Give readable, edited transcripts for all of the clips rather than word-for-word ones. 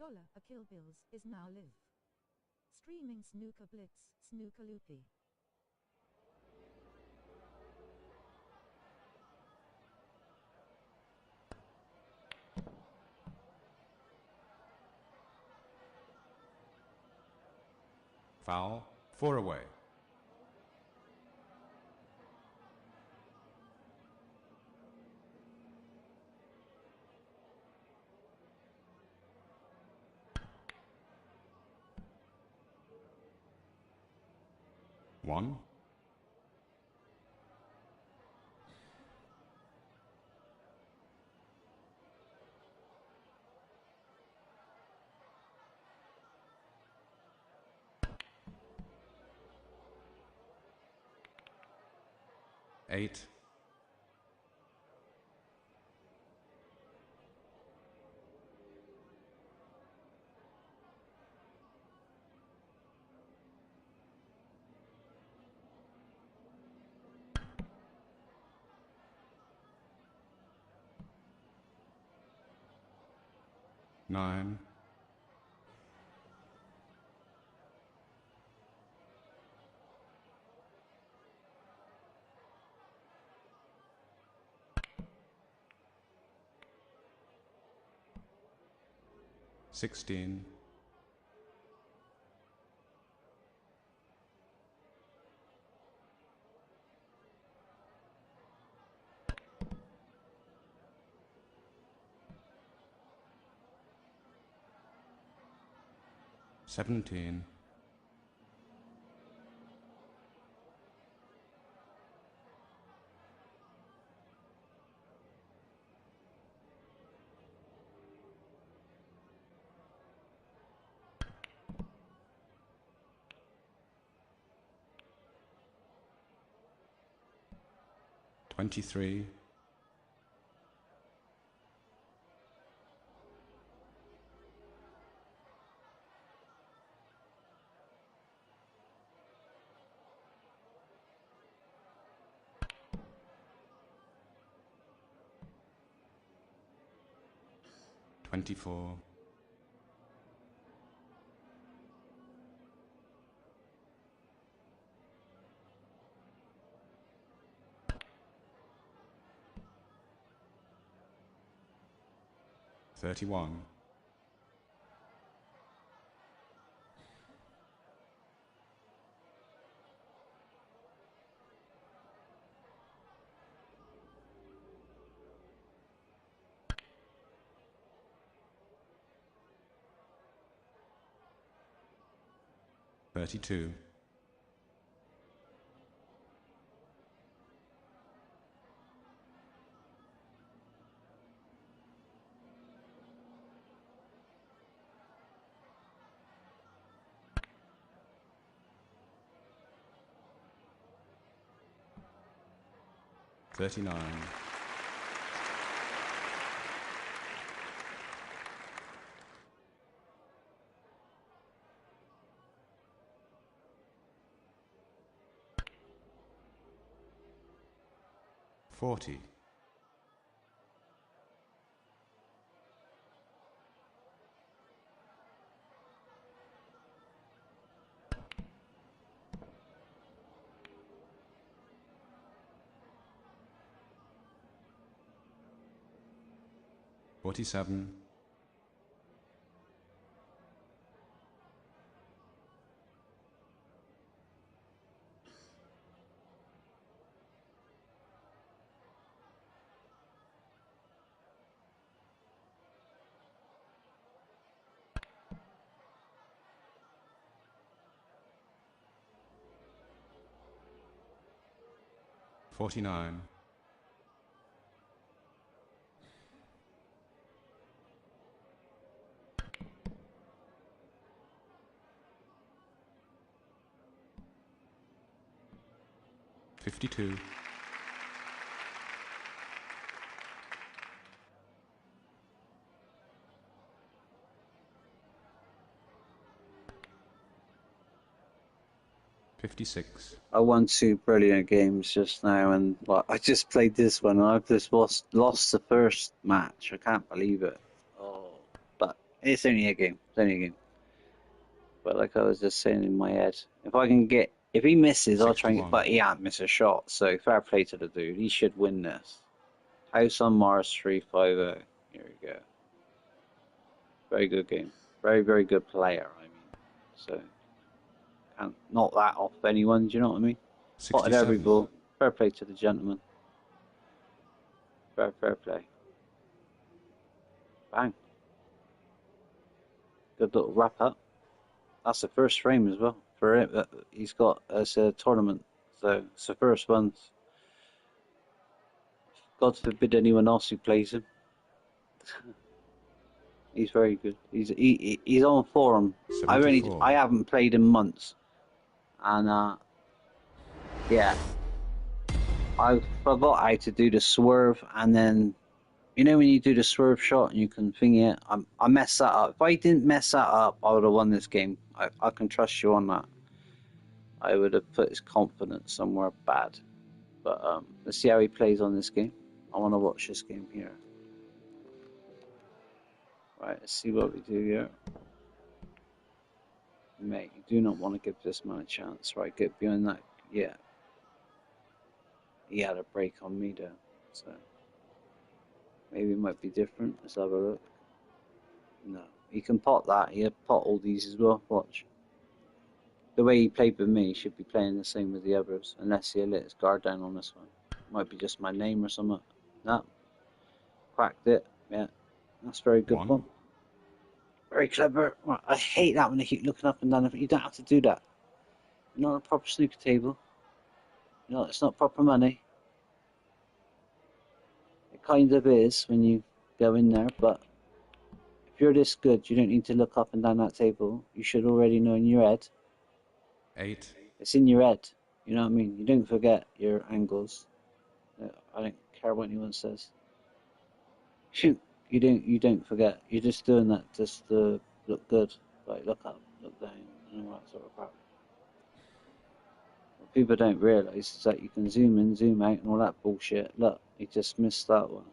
Collar aKILLBILL is now live. Streaming Snooker Blitz, Snooker Loopy. Foul, 4 away. One. Eight. Nine. 16. 17. 23. 24. 31. 32. 39. 40. 47. 49. 52. 56. I won 2 brilliant games just now, and I just played this one, and I've just lost the first match. I can't believe it. Oh, but It's only a game. It's only a game. But like I was just saying in my head, if he misses, I'll try and get. 61. But he can't miss a shot. So fair play to the dude. He should win this. House on Mars 350. Here we go. Very good game. Very, very good player, I mean. So, can't knock that off anyone, do you know what I mean? Potted every 67. ball. Fair play to the gentleman. Fair play. Bang. Good little wrap up. That's the first frame as well for it. He's got as a tournament. So, it's the first one. God forbid anyone else who plays him. He's very good. He's on form. I 74. haven't played in months. And yeah. I forgot how to do the swerve, and then you know when you do the swerve shot and you can thing it. I messed that up. If I didn't mess that up, I would have won this game. I can trust you on that. I would have put his confidence somewhere bad. But let's see how he plays on this game. I want to watch this game here. Right, let's see what we do here. Mate, you do not want to give this man a chance. Right, get behind that. Yeah. He had a break on me though. So maybe it might be different. Let's have a look. No. He can pot that. He'll pot all these as well. Watch. The way he played with me, he should be playing the same with the others. Unless he let his guard down on this one. Might be just my name or something. No. Cracked it. Yeah. That's very good fun. Very clever. Right. I hate that when they keep looking up and down. You don't have to do that. You're not a proper snooker table. You know, it's not proper money. It kind of is when you go in there, but if you're this good, you don't need to look up and down that table. You should already know in your head. 8. It's in your head. You know what I mean? You don't forget your angles. I don't care what anyone says. Shoot, you don't forget. You're just doing that just to look good. Like look up, look down, and all that sort of crap. What people don't realise is that you can zoom in, zoom out, and all that bullshit. Look, he just missed that one.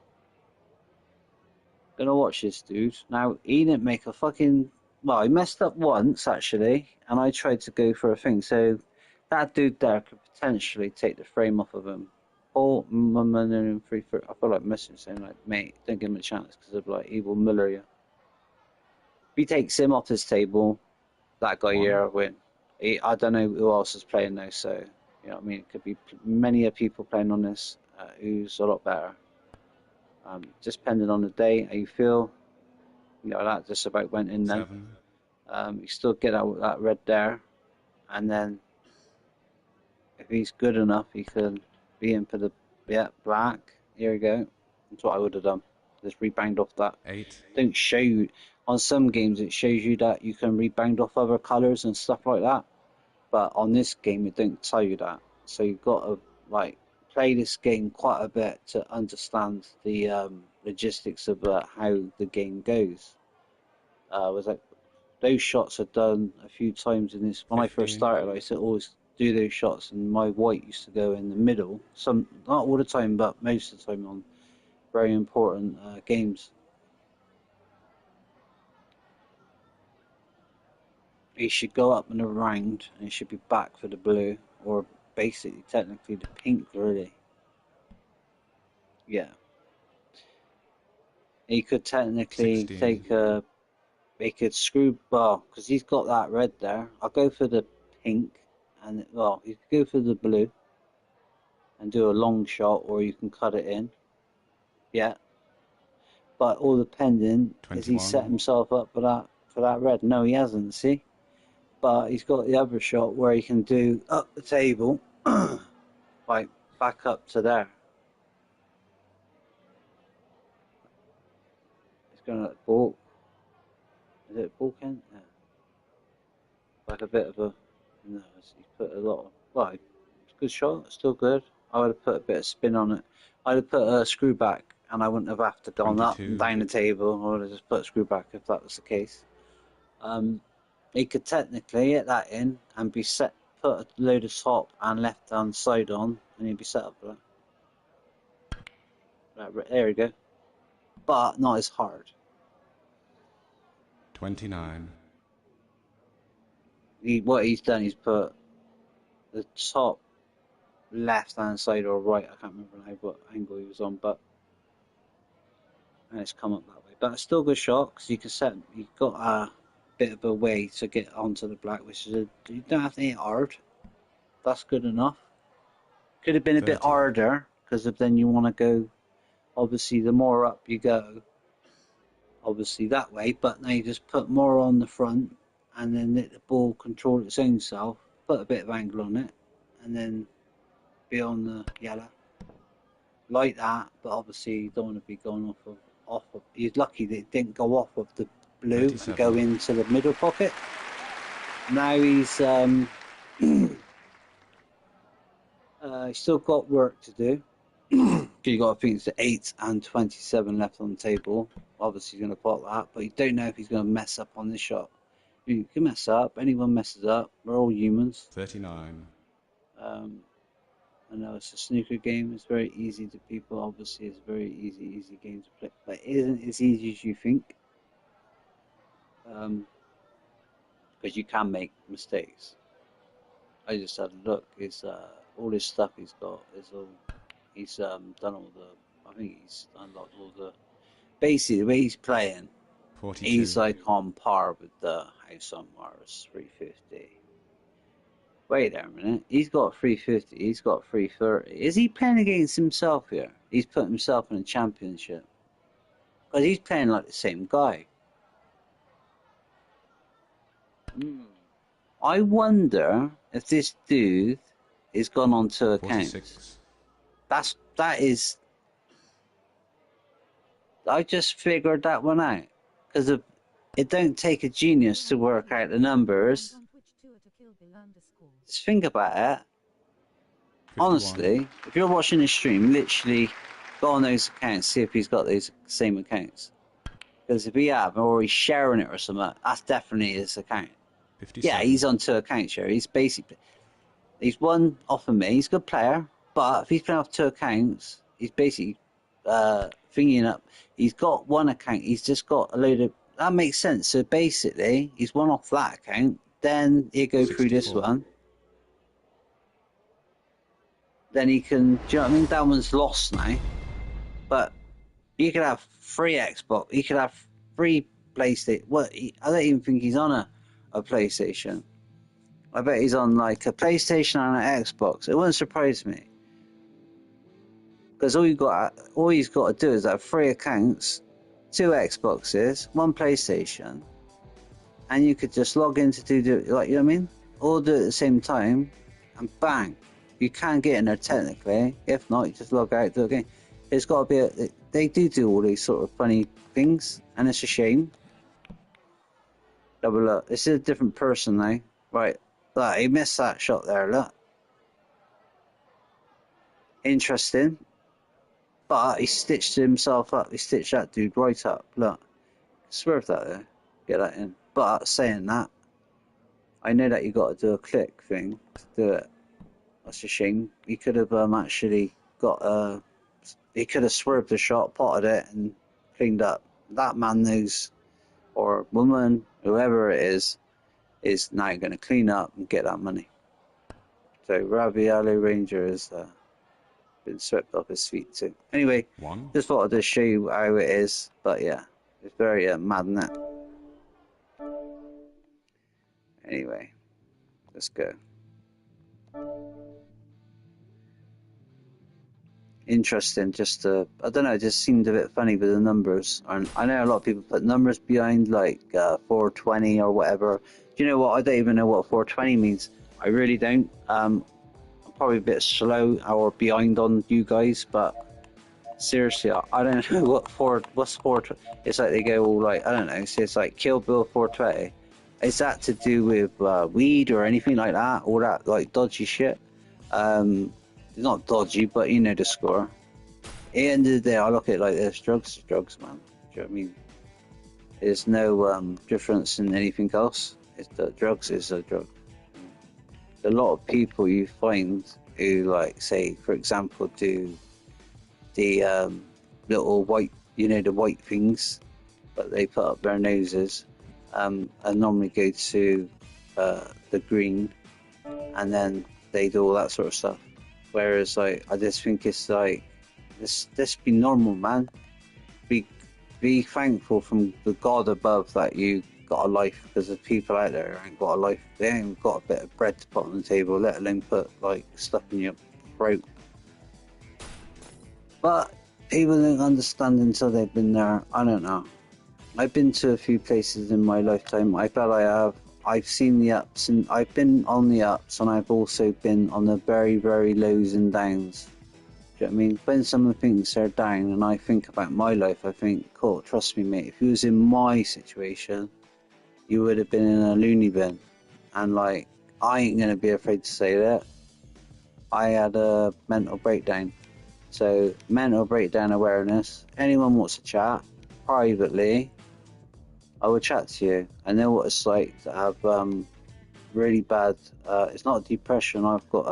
Gonna watch this dude. Now, he didn't make a fucking... Well, he messed up once, actually, and I tried to go for a thing. So, that dude there could potentially take the frame off of him. Or, I feel like missing saying, like, mate, don't give him a chance because of, like, he will Miller you. If he takes him off his table, that guy here will win. I don't know who else is playing, though, so, you know what I mean? It could be many people playing on this who's a lot better. Just depending on the day, how you feel. You know, that just about went in then. 7. You still get out that red there. And then, if he's good enough, he can be in for the, black. Here we go. That's what I would have done. Just rebound off that. 8. Don't show you, on some games it shows you that you can rebound off other colours and stuff like that. But on this game, it don't tell you that. So you've got to, like, play this game quite a bit to understand the logistics of how the game goes. Was like those shots are done a few times in this. When 15. I first started, I used to always do those shots, and my white used to go in the middle. Some, not all the time, but most of the time on very important games. He should go up in a round, and he should be back for the blue, or basically, technically, the pink, really. Yeah. He could technically 16. take a... He could screw... Well, because he's got that red there. I'll go for the pink. And, well, you could go for the blue. And do a long shot, or you can cut it in. Yeah. But all depending, is he set himself up for that red? No, he hasn't, see? But he's got the other shot where he can do up the table. Like, back up to there. It's going to balk. Is it balking? Yeah. Like a bit of a... No, he's put a lot of... Well, it's a good shot, still good. I would have put a bit of spin on it. I'd have put a screw back, and I wouldn't have to gone up and down the table. I would have just put a screw back if that was the case. He could technically hit that in and be set, put a load of top and left hand side on, and he'd be set up for that. Right, there we go. But not as hard. 29. What he's done, he's put the top left-hand side or right, I can't remember now what angle he was on, but and it's come up that way. But it's still a good shot because you can set. You've got a bit of a way to get onto the black, which is you don't have to hit hard. That's good enough. Could have been a bit 30. harder because then you want to go. Obviously, the more up you go, obviously that way. But now you just put more on the front, and then let the ball control its own self. Put a bit of angle on it, and then be on the yellow like that. But obviously, you don't want to be going off of. He's lucky that it didn't go off of the blue 37. and go into the middle pocket. Now he's still got work to do. You got to think it's the 8 and 27 left on the table. Obviously, he's going to pot that, but you don't know if he's going to mess up on this shot. You can mess up. Anyone messes up. We're all humans. 39. I know it's a snooker game. It's very easy to people. Obviously, it's a very easy game to play, but it isn't as easy as you think. Because you can make mistakes. I just had a look. It's all this stuff he's got is all. He's done all the. I think he's unlocked all the. Basically, the way he's playing, 42. he's like on par with the House on Mars 350. Wait there a minute. He's got 350. He's got 330. Is he playing against himself here? He's putting himself in a championship. Because he's playing like the same guy. I wonder if this dude is gone on 2 accounts. 46. That is. I just figured that one out because it don't take a genius to work out the numbers. Just think about it. 51. Honestly, if you're watching the stream, literally go on those accounts, see if he's got those same accounts. Because if he have, or he's sharing it or something, that's definitely his account. 57. Yeah, he's on 2 accounts here. He's basically he's one off of me. He's a good player, but if he's playing off 2 accounts, he's basically thinking up. He's got 1 account. He's just got a load of. That makes sense. So basically, he's one off that account. Then he'll go 64. through this one. Then he can. Do you know what I mean? That one's lost now. But you could have 3 Xbox. You could have 3 PlayStation. What? I don't even think he's on a PlayStation. I bet he's on like a PlayStation and an Xbox. It wouldn't surprise me. Because all he's got to do is have 3 accounts, 2 Xboxes, 1 PlayStation, and you could just log in to do like, you know what I mean? All do it at the same time, and bang, you can get in there technically. If not, you just log out, do it again. It's got to be. They do all these sort of funny things, and it's a shame. Double look. This is a different person now, right? Look, he missed that shot there. Look, interesting. But he stitched himself up. He stitched that dude right up. Look. Swerve that there. Get that in. But saying that, I know that you got to do a click thing to do it. That's a shame. He could have actually got he could have swerved the shot, potted it, and cleaned up. That man knows, or woman, whoever it is now going to clean up and get that money. So Ravioli Ranger has been swept off his feet too. Anyway, 1. just thought I'd just show you how it is. But yeah, it's very mad, isn't it? Anyway, let's go. Interesting, I don't know, it just seemed a bit funny with the numbers. And I know a lot of people put numbers behind, like 420 or whatever. Do you know what? I don't even know what 420 means. I really don't. I'm probably a bit slow or behind on you guys, but seriously, I don't know what's 420. It's like they go all like, I don't know, so it's like Kill Bill 420. Is that to do with weed or anything like that? All that like dodgy shit? It's not dodgy, but you know the score. At the end of the day, I look at it like this: drugs is drugs, man. Do you know what I mean? There's no difference in anything else. Drugs is a drug. A lot of people you find who, like, say, for example, do the little white, you know, the white things, but they put up their noses. I normally go to the green, and then they do all that sort of stuff. Whereas like I just think it's like this be normal, man. Be thankful from the God above that you got a life, because there's people out there who ain't got a life. They ain't got a bit of bread to put on the table, let alone put like stuff in your throat. But people don't understand until they've been there. I don't know. I've been to a few places in my lifetime. I bet I have. I've seen the ups, and I've been on the ups, and I've also been on the very, very lows and downs. Do you know what I mean? When someone thinks they're down and I think about my life, I think, cool, trust me, mate, if you was in my situation, you would have been in a loony bin. And, like, I ain't going to be afraid to say that. I had a mental breakdown. So, mental breakdown awareness. Anyone wants to chat privately, I will chat to you. I know what it's like to have really bad, it's not depression, I've got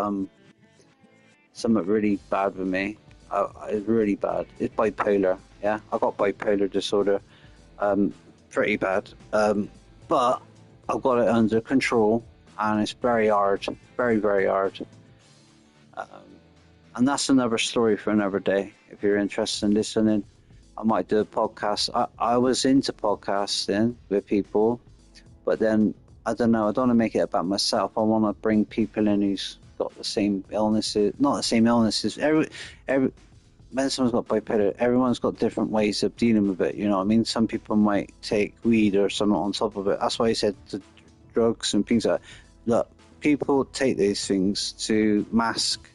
something really bad with me. It's really bad. It's bipolar. Yeah, I got bipolar disorder. Pretty bad. But I've got it under control, and it's very hard. Very, very hard. And that's another story for another day. If you're interested in listening, I might do a podcast. I was into podcasting with people, but then I don't know. I don't want to make it about myself. I want to bring people in who's got the same illnesses, not the same illnesses. When someone's got bipolar, everyone's got different ways of dealing with it. You know what I mean? Some people might take weed or something on top of it. That's why I said the drugs and things like that. Look, people take these things to mask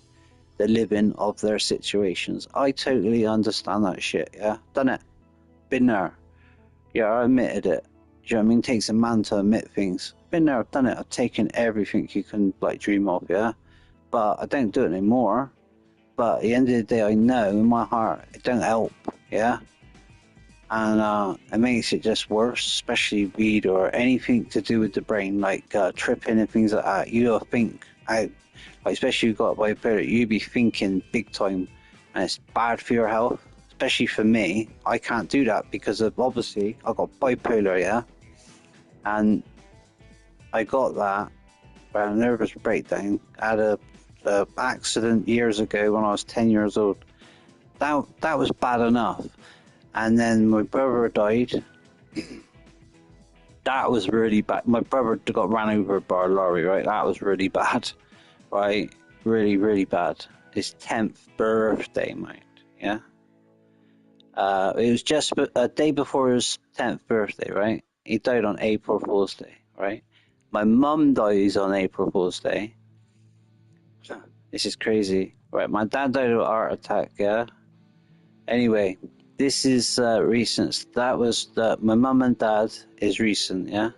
the living of their situations. I totally understand that shit. Yeah, done it, been there. Yeah, I admitted it. Do you know what I mean? It takes a man to admit things. Been there, I've done it. I've taken everything you can like dream of. Yeah. But I don't do it anymore. But at the end of the day, I know in my heart it don't help, yeah? And it makes it just worse, especially weed or anything to do with the brain, like tripping and things like that. You gotta think out, like, especially if you've got bipolar, you be thinking big time, and it's bad for your health, especially for me. I can't do that because of, obviously, I got bipolar, yeah? And I got that by a nervous breakdown. I had a accident years ago when I was 10 years old. That was bad enough. And then my brother died. That was really bad. My brother got ran over by a lorry, right? That was really bad, right? Really, really bad. His 10th birthday, mate, yeah? It was just a day before his 10th birthday, right? He died on April Fool's Day, right? My mum dies on April Fool's Day. This is crazy. Right, my dad died of a heart attack, yeah? Anyway, this is recent. That was my mum and dad is recent, yeah?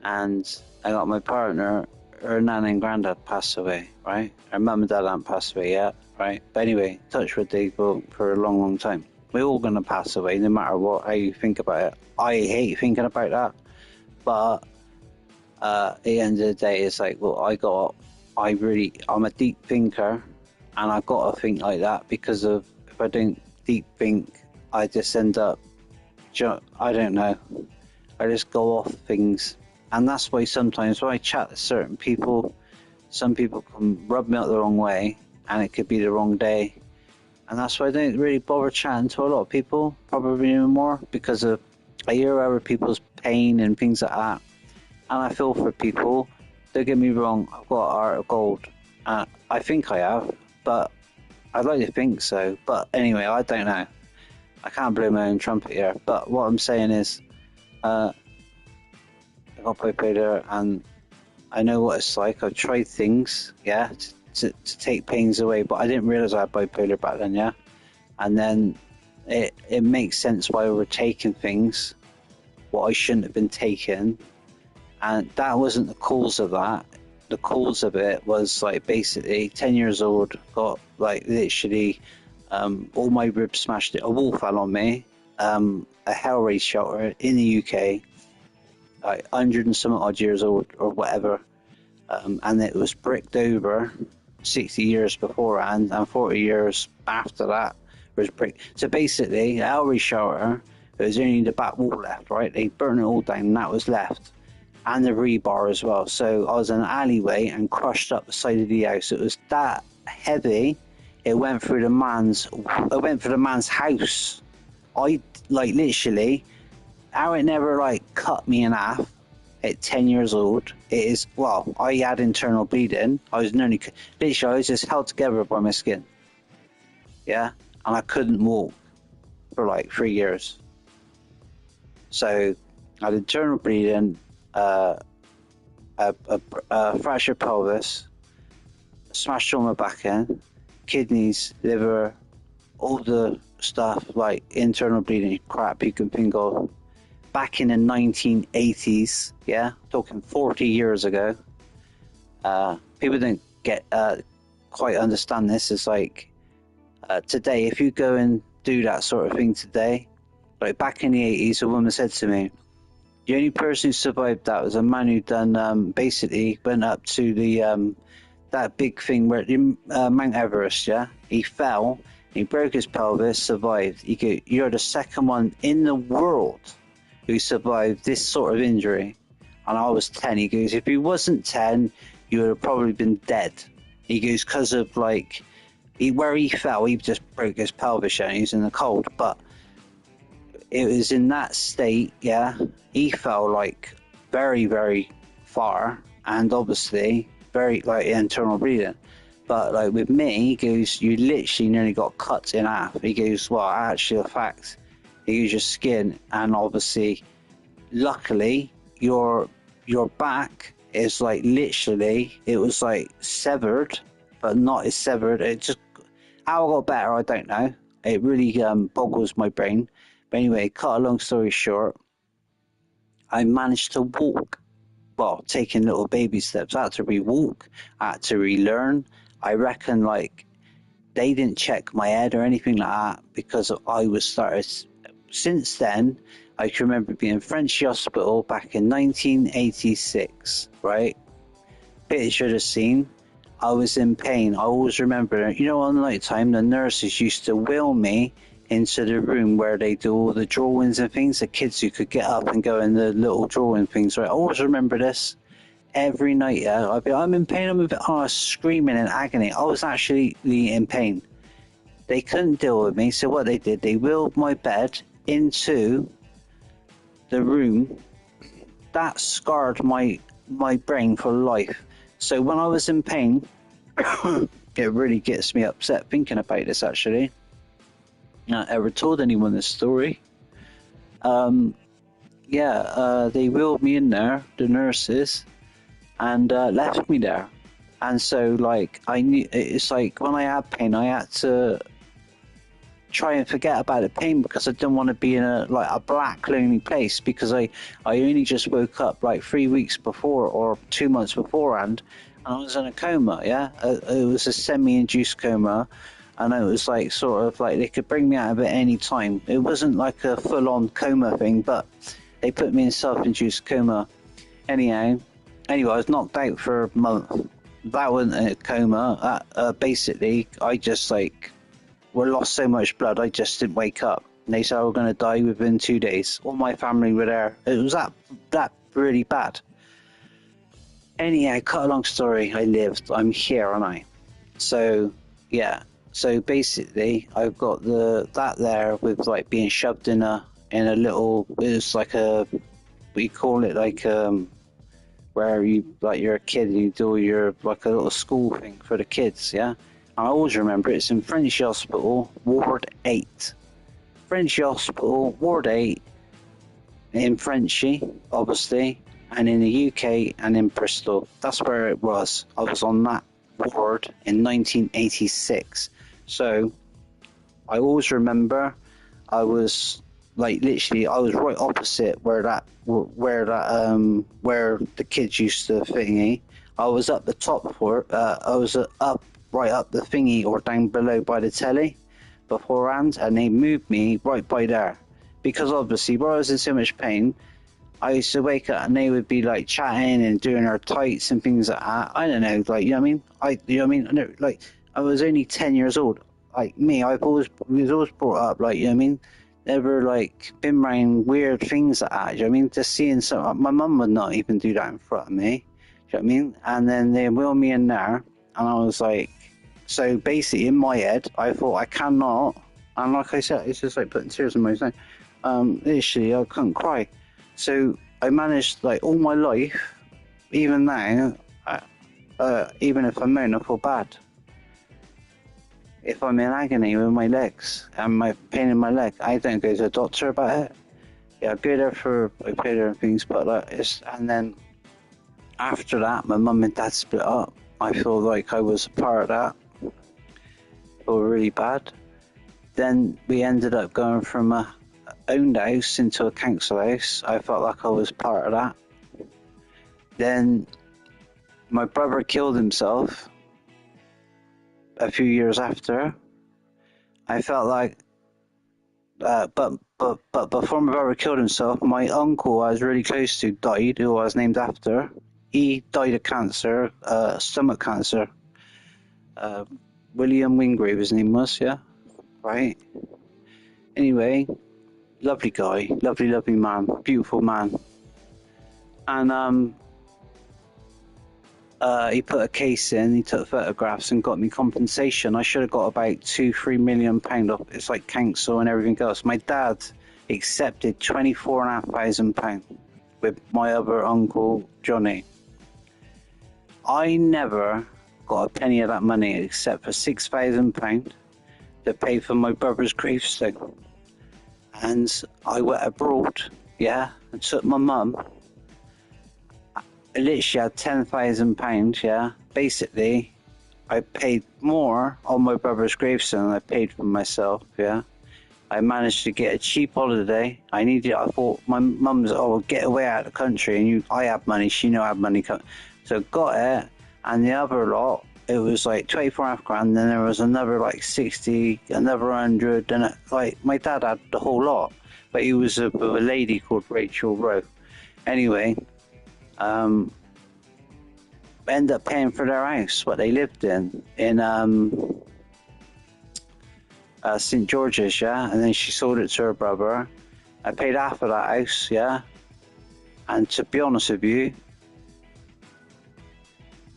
And I got my partner, her nan and granddad passed away, right? Her mum and dad haven't passed away yet, right? But anyway, touch wood, they go for a long, long time. We're all going to pass away, no matter what, how you think about it. I hate thinking about that. But at the end of the day, it's like, well, I'm a deep thinker, and I've got to think like that, because of, if I don't deep think, I just end up, I don't know, I just go off things. And that's why sometimes when I chat to certain people, some people can rub me up the wrong way, and it could be the wrong day. And that's why I don't really bother chatting to a lot of people, probably anymore, because of, I hear other people's pain and things like that, and I feel for people. Don't get me wrong, I've got a heart of gold. I think I have, but I'd like to think so. But anyway, I don't know. I can't blow my own trumpet here. But what I'm saying is, I got bipolar, and I know what it's like. I've tried things, yeah, to take pains away, but I didn't realise I had bipolar back then, yeah. And then it makes sense why we were taking things, what I shouldn't have been taking. And that wasn't the cause of that. The cause of it was like basically 10 years old, got like literally all my ribs smashed. A wall fell on me, a hell race shelter in the UK, like 100 and some odd years old or whatever, and it was bricked over 60 years beforehand, and 40 years after that was bricked. So basically, a hell race shelter There was only the back wall left, right? They burned it all down, and that was left. And the rebar as well. So I was in an alleyway and crushed up the side of the house. It was that heavy. It went through the man's house. I, like, literally, how it never, like, cut me in half at 10 years old. It is, well, I had internal bleeding. I was literally I was just held together by my skin. Yeah? And I couldn't walk for like 3 years. So I had internal bleeding, a fractured pelvis, smashed on my back end, kidneys, liver, all the stuff, like internal bleeding crap you can think of. Back in the 1980s, yeah, talking 40 years ago. People don't get quite understand this. It's like today, if you go and do that sort of thing today, like back in the 80s, a woman said to me, the only person who survived that was a man who done basically went up to the that big thing where Mount Everest, yeah, he fell, he broke his pelvis, survived. You're the second one in the world who survived this sort of injury. And I was 10. He goes, if he wasn't 10, you would have probably been dead. He goes, because of like, where he fell, he just broke his pelvis and he was in the cold. But it was in that state, yeah, he fell like very, very far. And obviously, very like internal bleeding. But like with me, he goes, you literally nearly got cut in half. He goes, well, actually, the fact, he goes, your skin, and obviously, luckily, your back is like literally, it was like severed, but not as severed. It just, how I got better, I don't know. It really boggles my brain. But anyway, cut a long story short, I managed to walk. Well, taking little baby steps. I had to re-walk. I had to relearn. I reckon like they didn't check my head or anything like that because I was started. Since then, I can remember being in Frenchy Hospital back in 1986, right? Picture the scene. I was in pain. I always remember, you know, on night time, the nurses used to wheel me into the room where they do all the drawings and things. The kids who could get up and go in the little drawing things, right? I always remember this. Every night, yeah, I'd be, I'm in pain, I'm in pain. I was screaming in agony. I was actually in pain. They couldn't deal with me, so what they did, they wheeled my bed into the room. That scarred my brain for life. So when I was in pain, it really gets me upset thinking about this, actually. Not ever told anyone this story. They wheeled me in there, the nurses, and left me there. And so, like, I knew, it's like when I had pain, I had to try and forget about the pain because I didn't want to be in a black lonely place, because I only just woke up like 3 weeks before or 2 months beforehand, and I was in a coma. It was a semi-induced coma, and it was like sort of like they could bring me out of it any time. It wasn't like a full-on coma thing, but they put me in self-induced coma. Anyway, I was knocked out for a month. That wasn't a coma. Basically, I just lost so much blood, I just didn't wake up. And they said I was going to die within 2 days. All my family were there. It was that really bad. Anyhow, cut a long story, I lived. I'm here, aren't I? So, yeah. So basically, I've got that there with like being shoved in a little. It was like we call it like where you like you're a kid and you do your like a little school thing for the kids, yeah. I always remember it's in Frenchy Hospital, Ward 8. Frenchy Hospital, Ward 8, in Frenchy, obviously, and in the UK and in Bristol. That's where it was. I was on that ward in 1986. So, I always remember I was like literally I was right opposite where the kids used to thingy. I was up the top floor. I was right up the thingy or down below by the telly beforehand, and they moved me right by there because obviously where I was in so much pain, I used to wake up and they would be like chatting and doing their tights and things like that. I don't know, like, you know what I mean? Like, I was only 10 years old. Like me, we was always brought up, like, you know what I mean? ever like been around weird things like that. Do you know what I mean? Just seeing some, my mum would not even do that in front of me. Do you know what I mean? And then they wheel me in there, and I was like, so basically in my head, I thought I cannot, and like I said, it's just like putting tears in my eyes. Literally, I couldn't cry. So I managed, like all my life, even now, even if I moan, I feel bad. If I'm in agony with my legs and my pain in my leg, I don't go to the doctor about it. Yeah, I go there for things, but like and then after that, my mum and dad split up. I feel like I was a part of that. I feel really bad. Then we ended up going from a owned house into a council house. I felt like I was part of that. Then my brother killed himself a few years after. I felt like, but before my brother killed himself, my uncle I was really close to died, who I was named after. He died of cancer, stomach cancer. William Wingrave, his name was, yeah, right. Anyway, lovely guy, lovely man, beautiful man, and he put a case in, he took photographs and got me compensation. I should have got about £2-3 million off. It's like council and everything else. My dad accepted £24,500 with my other uncle Johnny. I never got a penny of that money except for £6,000 to pay for my brother's gravestone. And I went abroad, yeah, and took my mum. I literally had £10,000, yeah. Basically, I paid more on my brother's gravestone than I paid for myself, yeah. I managed to get a cheap holiday. I thought my mum was, oh, get away out of the country. And I had money, she knew I had money. So got it, and the other lot, it was like 24.5 grand, then there was another like 60, another 100, and like my dad had the whole lot, but he was with a lady called Rachel Rowe. Anyway, end up paying for their house, what they lived in St. George's, yeah, and then she sold it to her brother. I paid half of that house, yeah, and to be honest with you,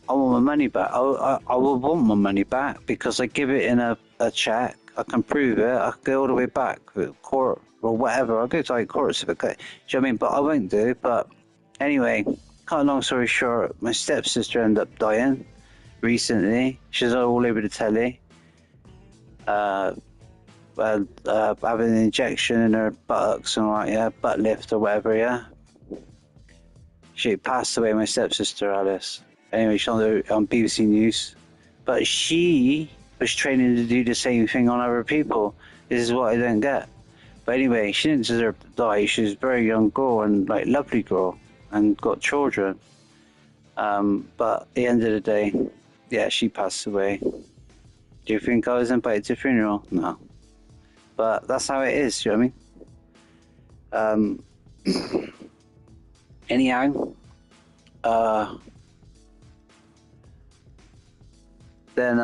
I want my money back. I will want my money back because I give it in a check. I can prove it. I can go all the way back with court or whatever. I'll go to like court certificate. Do you know what I mean? But I won't do. But anyway, cut a long story short, my stepsister ended up dying recently. She's all over the telly. Having an injection in her buttocks and like, yeah, butt lift or whatever, yeah. She passed away, my stepsister Alice. Anyway, she's on BBC News. But she was training to do the same thing on other people. This is what I don't get. But anyway, she didn't deserve to die. She was a very young girl and like lovely girl and got children. But at the end of the day, yeah, she passed away. Do you think I was invited to a funeral? No. But that's how it is, you know what I mean? Anyhow, then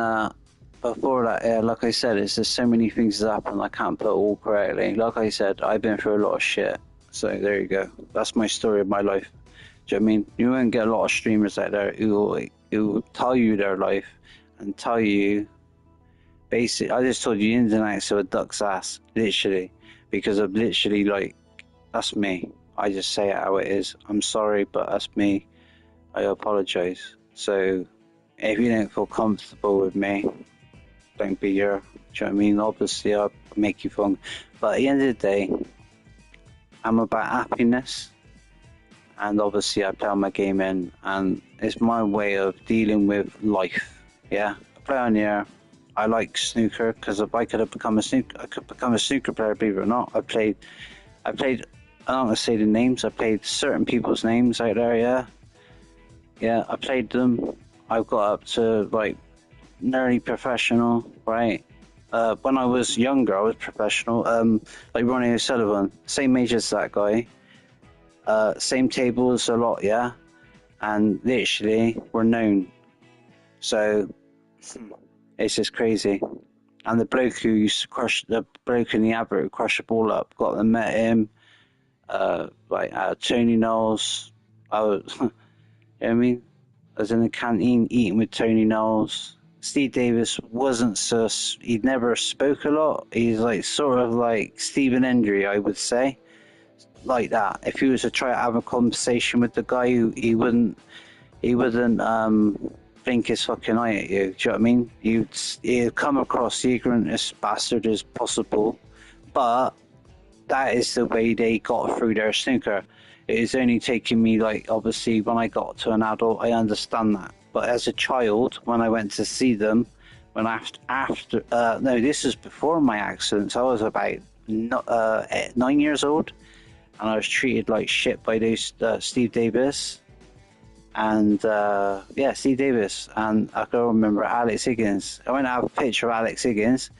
before that, yeah, like I said, it's just so many things that happen I can't put all correctly. Like I said, I've been through a lot of shit. So there you go. That's my story of my life. Do you know what I mean? You won't get a lot of streamers out there who will tell you their life and tell you basically, I just told you ins and outs of a duck's ass, literally, because I'm literally like, that's me. I just say it how it is. I'm sorry, but that's me. I apologize. So if you don't feel comfortable with me, don't be here. Do you know what I mean? Obviously, I'll make you feel. But at the end of the day, I'm about happiness. And obviously, I play my game in. And it's my way of dealing with life. Yeah? I play on here. I like snooker because if I could have become a snooker player, believe it or not. I played, I'm not going to say the names. I played certain people's names out there, yeah? Yeah, I played them. I've got up to like nearly professional, right? When I was younger, I was professional. Like Ronnie O'Sullivan, same age as that guy, same tables a lot, yeah. And literally, we're known. So it's just crazy. And the bloke who used to crush, the bloke in the advert who crushed the ball up, got them, met him. Tony Knowles. I was, you know what I mean? I was in the canteen eating with Tony Knowles. Steve Davis wasn't sus. He never spoke a lot. He's like sort of like Stephen Hendry, I would say, like that. If he was to try to have a conversation with the guy, he wouldn't blink his fucking eye at you. Do you know what I mean? He'd come across the ignorantest bastard as possible, but that is the way they got through their snooker. It is only taking me, like, obviously, when I got to an adult, I understand that. But as a child, when I went to see them, this was before my accidents. I was about 9 years old, and I was treated like shit by those Steve Davis. And, Steve Davis. And I can remember Alex Higgins. I went to have a picture of Alex Higgins,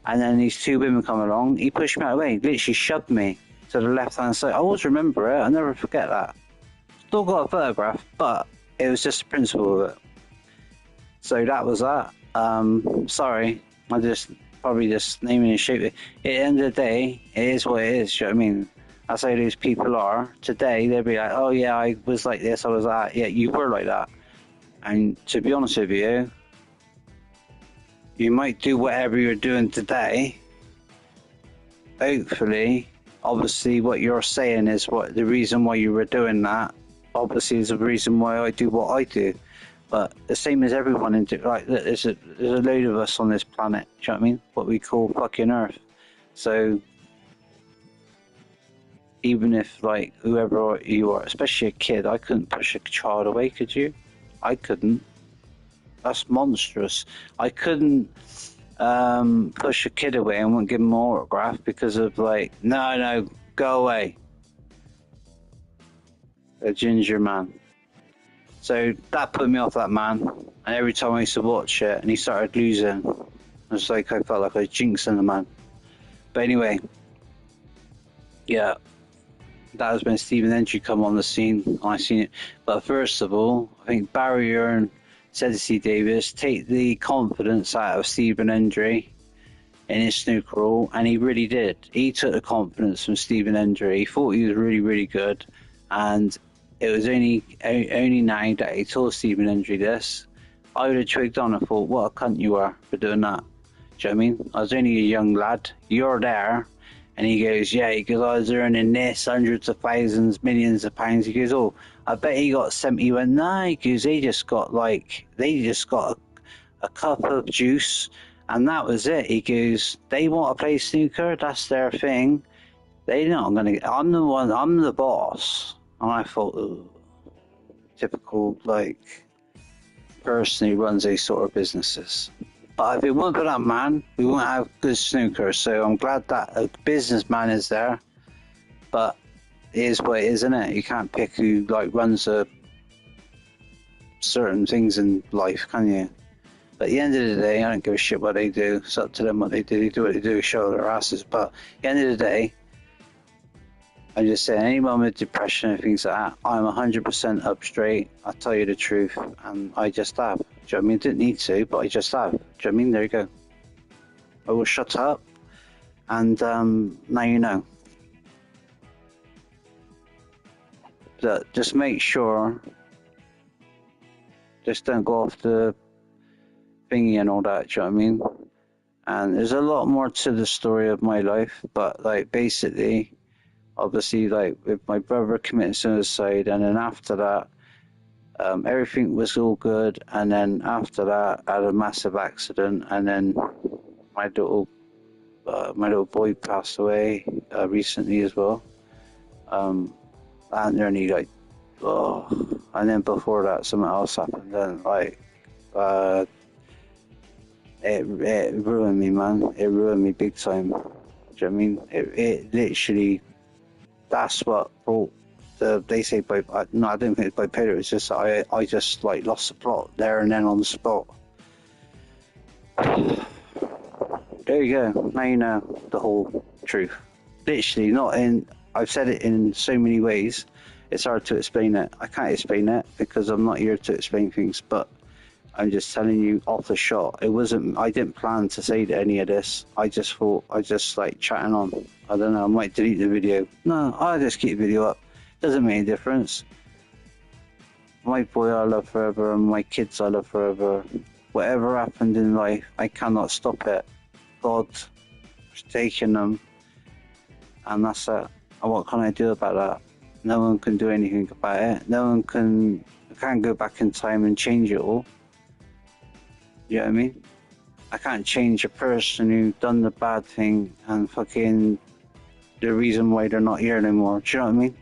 and then these two women come along. He pushed me out of the way, literally shoved me to the left-hand side. I always remember it. I'll never forget that. Still got a photograph, but it was just the principle of it. So that was that. Sorry, I probably just naming and shaping it. At the end of the day, it is what it is. You know what I mean? That's how those people are. Today, they'll be like, oh yeah, I was like this, I was that. Yeah, you were like that. And to be honest with you, you might do whatever you're doing today. Hopefully, obviously, what you're saying is what the reason why you were doing that. Obviously, is the reason why I do what I do. But the same as everyone there's a load of us on this planet. Do you know what I mean? What we call fucking Earth. So even if like whoever you are, especially a kid, I couldn't push a child away, could you? I couldn't. That's monstrous. I couldn't push a kid away and wouldn't give him an autograph because of like, no, go away. A ginger man. So that put me off that man, and every time I used to watch it and he started losing, I felt like I was jinxing the man. But anyway, yeah, that was when Stephen Hendry come on the scene. I seen it. But first of all, I think Barry Earn said to Steve Davis, take the confidence out of Stephen Hendry in his snooker rule, and he really did. He took the confidence from Stephen Hendry. He thought he was really, really good, and it was only now that he told Stephen Hendry this. I would have twigged on and thought, what a cunt you are for doing that. Do you know what I mean? I was only a young lad. You're there. And he goes, I was earning this, hundreds of thousands, millions of pounds. He goes, oh, I bet he got 70. He went, nah, he goes, they just got a cup of juice, and that was it. He goes, they want to play snooker, that's their thing. They're not going to, I'm the boss. And I thought, oh, typical, like, person who runs these sort of businesses. But if it weren't for that man, we wouldn't have good snooker. So I'm glad that a businessman is there. But it is what it is, isn't it? You can't pick who like runs certain things in life, can you? But at the end of the day, I don't give a shit what they do. It's up to them what they do. They do what they do, show their asses. But at the end of the day, I'm just saying, anyone with depression and things like that, I'm 100% up straight. I tell you the truth, and I just have. Do you know what I mean? I didn't need to, but I just have. Do you know what I mean? There you go. I will shut up, and now you know. But just make sure, just don't go off the thingy and all that. Do you know what I mean? And there's a lot more to the story of my life, but like basically, obviously, like with my brother committing suicide, and then after that, everything was all good, and then after that, I had a massive accident, and then my little boy passed away recently as well. And only like, and then before that, something else happened, and like, it ruined me, man. It ruined me big time. Do you know what I mean? It literally. That's what brought they say no, I don't think it's bipolar. It's just I just like lost the plot there and then on the spot. There you go. Now you know the whole truth. Literally, I've said it in so many ways. It's hard to explain it. I can't explain it because I'm not here to explain things. But I'm just telling you off the shot. It wasn't. I didn't plan to say any of this. I just thought I just like chatting on. I don't know. I might delete the video. No, I'll just keep the video up. Doesn't make any difference. My boy I love forever, and my kids I love forever. Whatever happened in life, I cannot stop it. God has taken them, and that's it. And what can I do about that? No one can do anything about it. No one can. I can't go back in time and change it all. You know what I mean? I can't change a person who done the bad thing and fucking the reason why they're not here anymore. Do you know what I mean?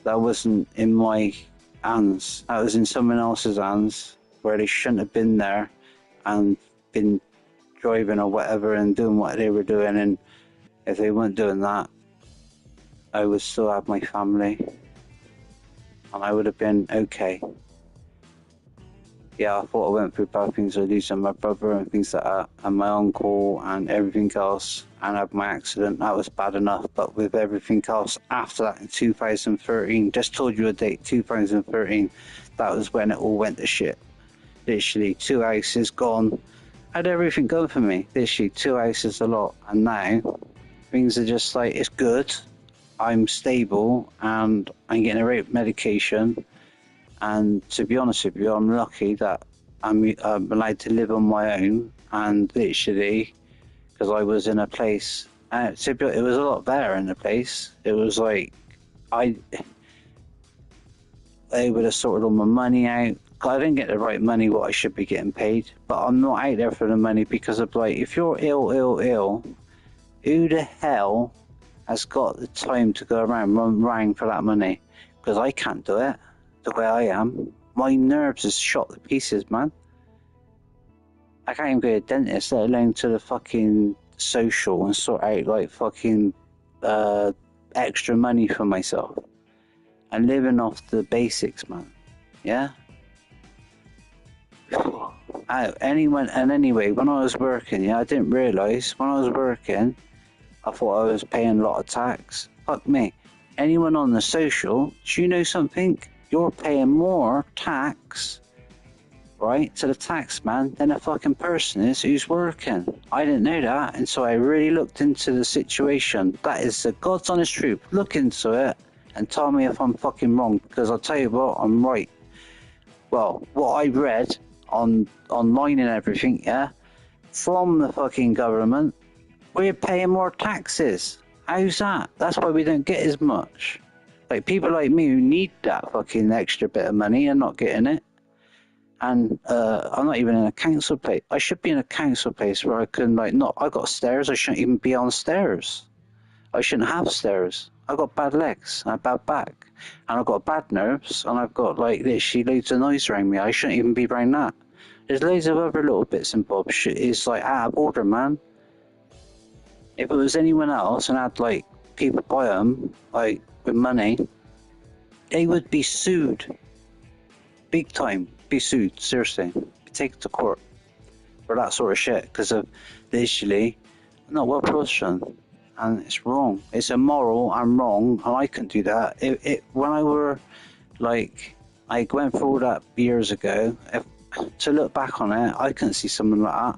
That wasn't in my hands. That was in someone else's hands where they shouldn't have been there and been driving or whatever and doing what they were doing. And if they weren't doing that, I would still have my family and I would have been okay. Yeah, I thought I went through bad things like losing my brother and things like that, and my uncle and everything else, and I had my accident. That was bad enough, but with everything else after that in 2013, just told you a date, 2013, that was when it all went to shit. Literally, 2 houses gone. I had everything going for me. Literally, 2 houses a lot, and now things are just like, it's good. I'm stable, and I'm getting the right medication. And to be honest with you, I'm lucky that I'm allowed to live on my own, and literally, because I was in a place, it was a lot better in the place. It was like, they would have sorted all my money out. I didn't get the right money, what I should be getting paid, but I'm not out there for the money because of like, if you're ill, who the hell has got the time to go around run for that money? Because I can't do it. The way I am, my nerves is shot to pieces, man. I can't even go to a dentist, let alone to the fucking social and sort out like fucking extra money for myself. And living off the basics, man. Yeah? Anyway, when I was working, yeah, I didn't realise, when I was working, I thought I was paying a lot of tax. Fuck me. Anyone on the social, do you know something? You're paying more tax, right, to the tax man than a fucking person is who's working. I didn't know that, and so I really looked into the situation. That is the God's honest truth. Look into it and tell me if I'm fucking wrong, because I'll tell you what, I'm right. Well, what I read online and everything, yeah, from the fucking government, we're paying more taxes. How's that? That's why we don't get as much. Like, people like me who need that fucking extra bit of money are not getting it. And I'm not even in a council place. I should be in a council place where I can, like, not... I got stairs, I shouldn't even be on stairs. I shouldn't have stairs. I've got bad legs and a bad back. And I've got bad nerves, and I've got, like, literally loads of noise around me. I shouldn't even be around that. There's loads of other little bits and bobs. Shit is, like, out of order, man. If it was anyone else and had, like, people buy them, like, with money, they would be sued. Big time. Be sued, seriously. Be taken to court for that sort of shit, because of literally not well positioned. And it's wrong. It's immoral and wrong, and I couldn't do that. When I were, like, I went through all that years ago, to look back on it, I couldn't see someone like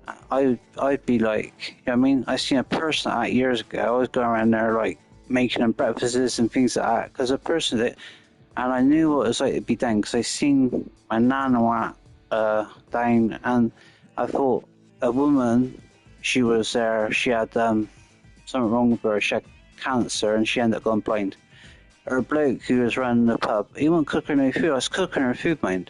that. I'd be like, you know what I mean? I seen a person like that years ago. I was going around there, like, making them breakfasts and things like that, because a person that, and I knew what it was like to be down, because I seen my nana down, and I thought, a woman, she was there, she had something wrong with her, she had cancer, and she ended up going blind. Her bloke who was running the pub, he wasn't cooking her food, I was cooking her food, mind.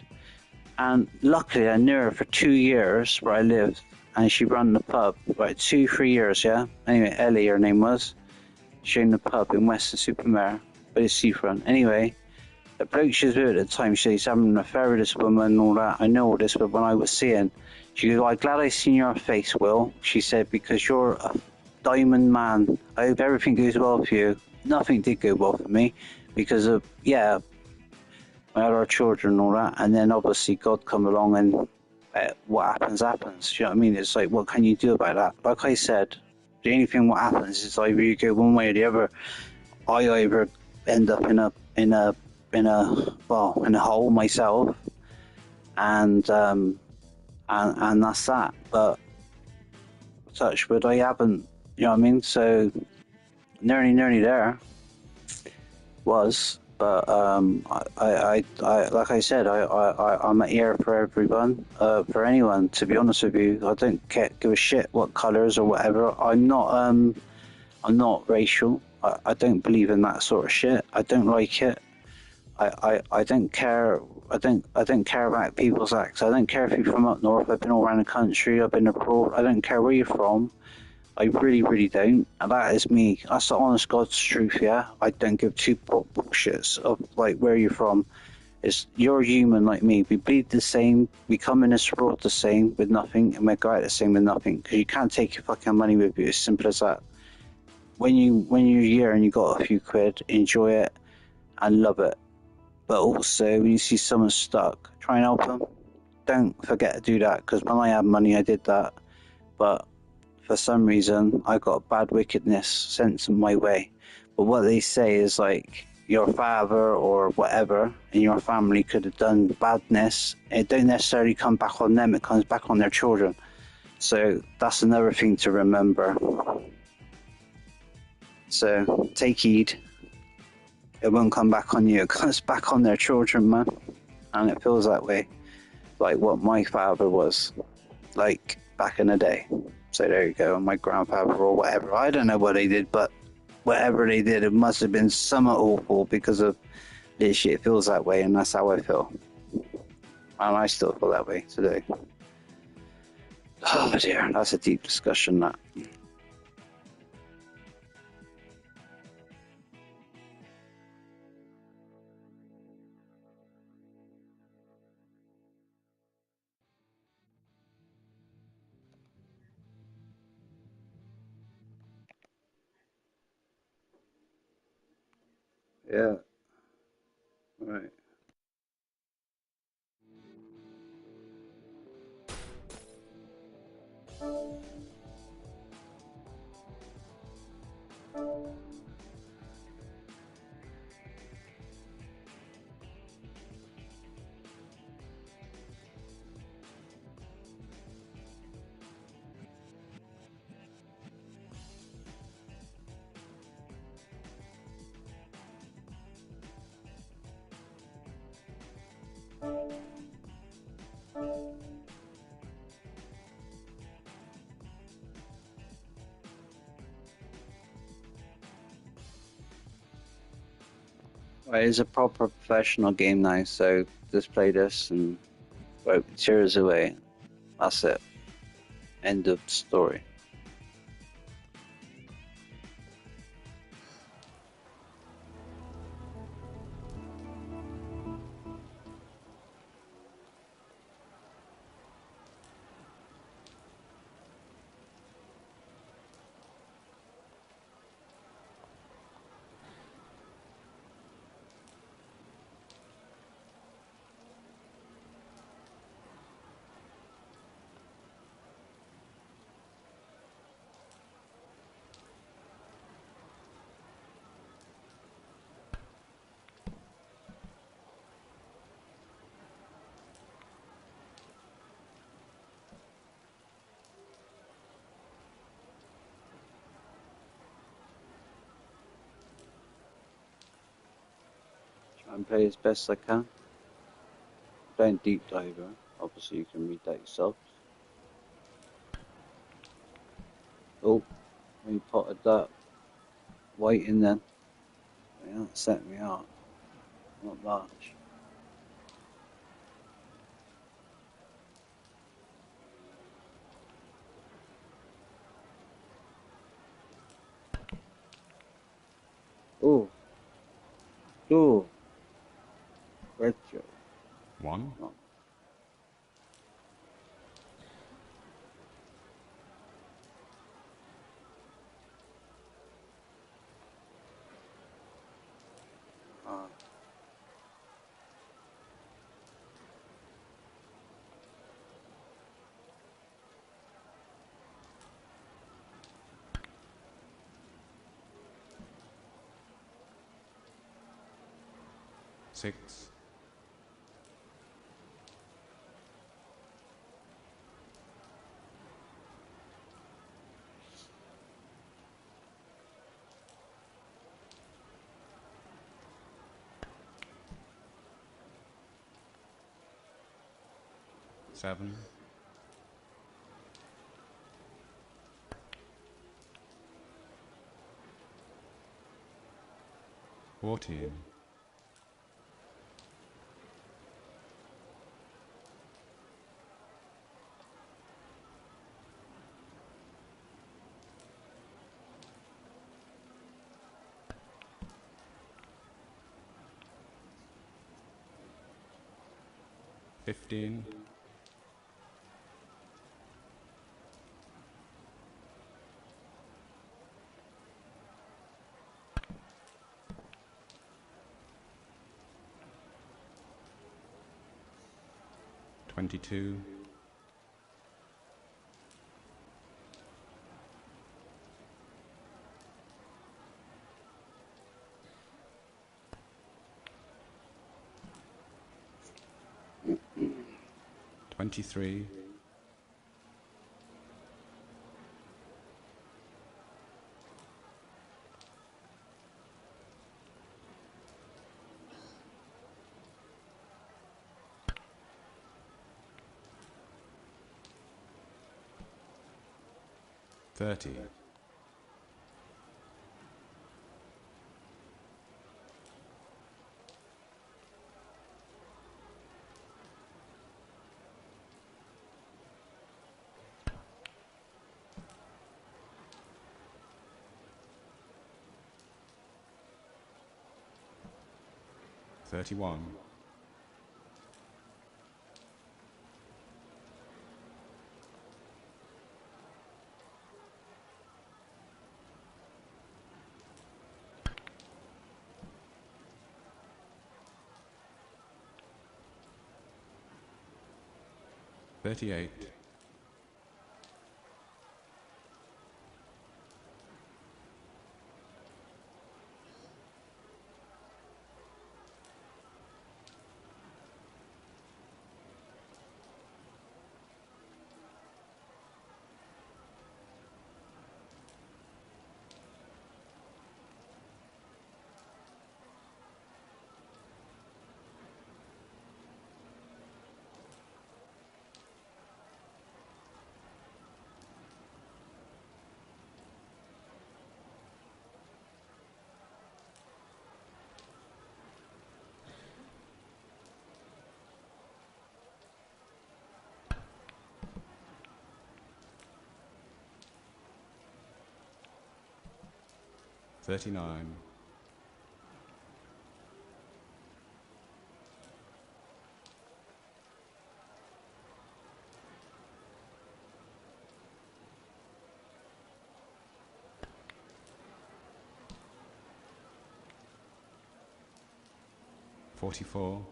And luckily I knew her for 2 years where I lived, and she ran the pub, like 2-3 years, yeah? Anyway, Ellie, her name was. She owned the pub in Weston-super-Mare, by the seafront. Anyway, the bloke she was with at the time, she said he's having an affair with this woman and all that. I know all this, but when I was seeing, she goes, I'm glad I seen your face, Will. She said, because you're a diamond man. I hope everything goes well for you. Nothing did go well for me, because of, yeah, we had our children and all that, and then obviously God come along and what happens, happens. Do you know what I mean? It's like, what can you do about that? Like I said, the only thing what happens is either you go one way or the other. I either end up in in a hole myself, and that's that. But touch wood, I haven't. You know what I mean? So nearly there was. But I like I said, I'm an ear for everyone, for anyone. To be honest with you, I don't give a shit what colours or whatever. I'm not racial. I don't believe in that sort of shit. I don't like it. I don't care. I don't care about people's acts. I don't care if you're from up north. I've been all around the country. I've been abroad. I don't care where you're from. I really don't. And that is me. That's the honest God's truth, yeah? I don't give two bullshits of like where you're from. You're human like me. We bleed the same. We come in this world the same with nothing, and we go out the same with nothing. Because you can't take your fucking money with you. As simple as that. When you're here and you got a few quid, enjoy it and love it. But also, when you see someone stuck, try and help them. Don't forget to do that. Because when I had money, I did that. But for some reason, I got bad wickedness sent my way. But what they say is like your father or whatever in your family could have done badness. It don't necessarily come back on them. It comes back on their children. So that's another thing to remember. So take heed. It won't come back on you. It comes back on their children, man. And it feels that way. Like what my father was like back in the day. So there you go. And my grandfather or whatever. I don't know what they did, but whatever they did, it must have been somewhat awful because of this shit. It feels that way, and that's how I feel. And I still feel that way today. Oh dear, that's a deep discussion, that. Yeah, right. Well, it's a proper professional game now, so just play this and wipe the tears away. That's it. End of story. Try and play as best I can. Don't deep dive her. Obviously, you can read that yourself. Oh, we potted that white in then. Yeah, that set me out. Not much. Oh, oh, red Joe. One. Oh. Uh, 6. Seven. 14. 15. 22. 23. 30. 31. 38. 39. 44.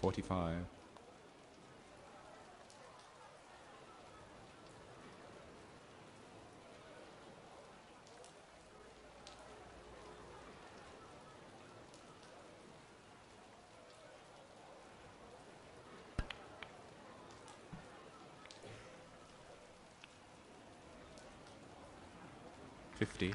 45. 50.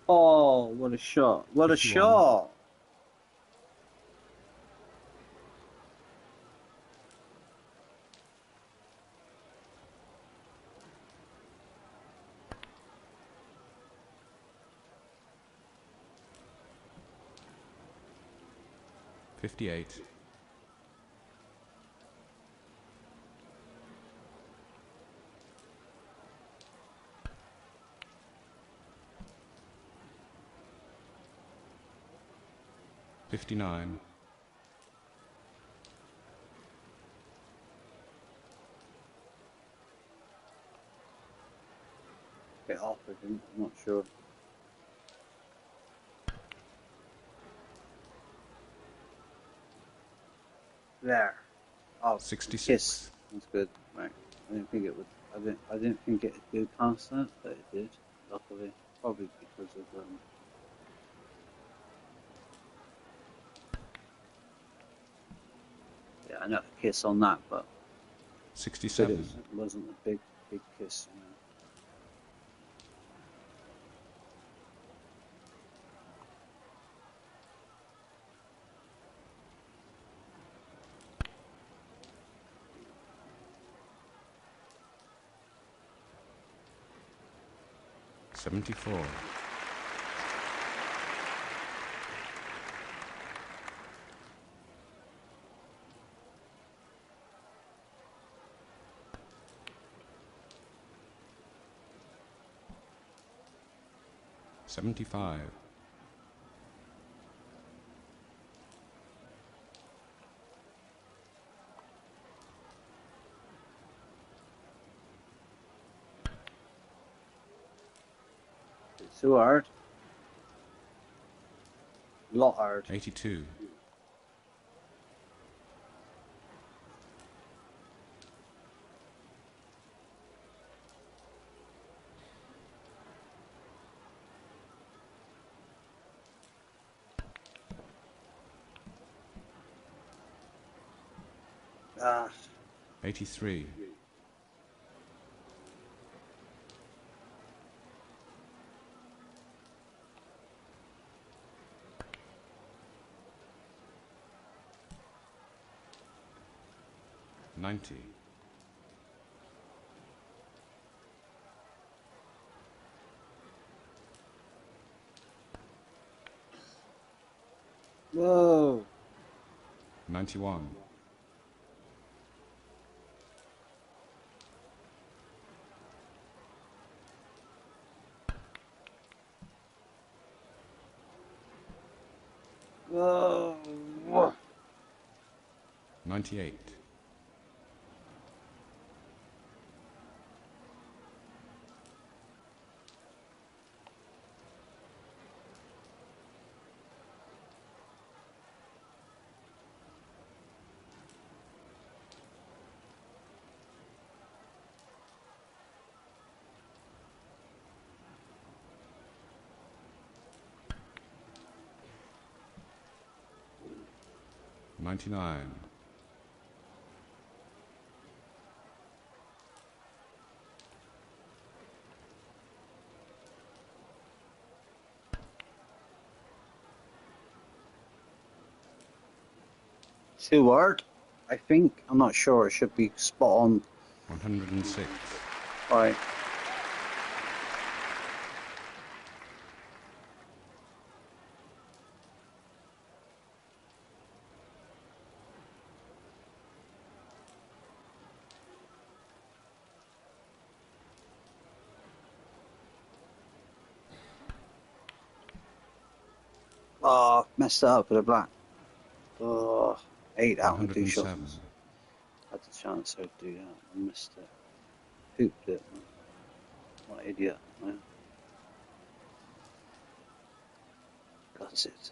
Oh, what a shot. What a 51. shot. 58. 59. Bit off, I think. I'm not sure. There. Oh, 66. kiss. That's good. Right. I didn't think it would. I didn't think it would go past that, but it did. Luckily, probably because of yeah, I know a kiss on that, but 67. it wasn't a big kiss. You know. $74. 75. 'It's too hard. A lot hard. 82. Ah, 83. 90. 91. 98. 99. 2 hard. I think. I'm not sure. It should be spot on. 106. Right. Oh, messed it up with a black. Oh, 8 out and 2 shots. 107. Had the chance I'd do that. I missed it. Pooped it. Man. What an idiot. Man. That's it.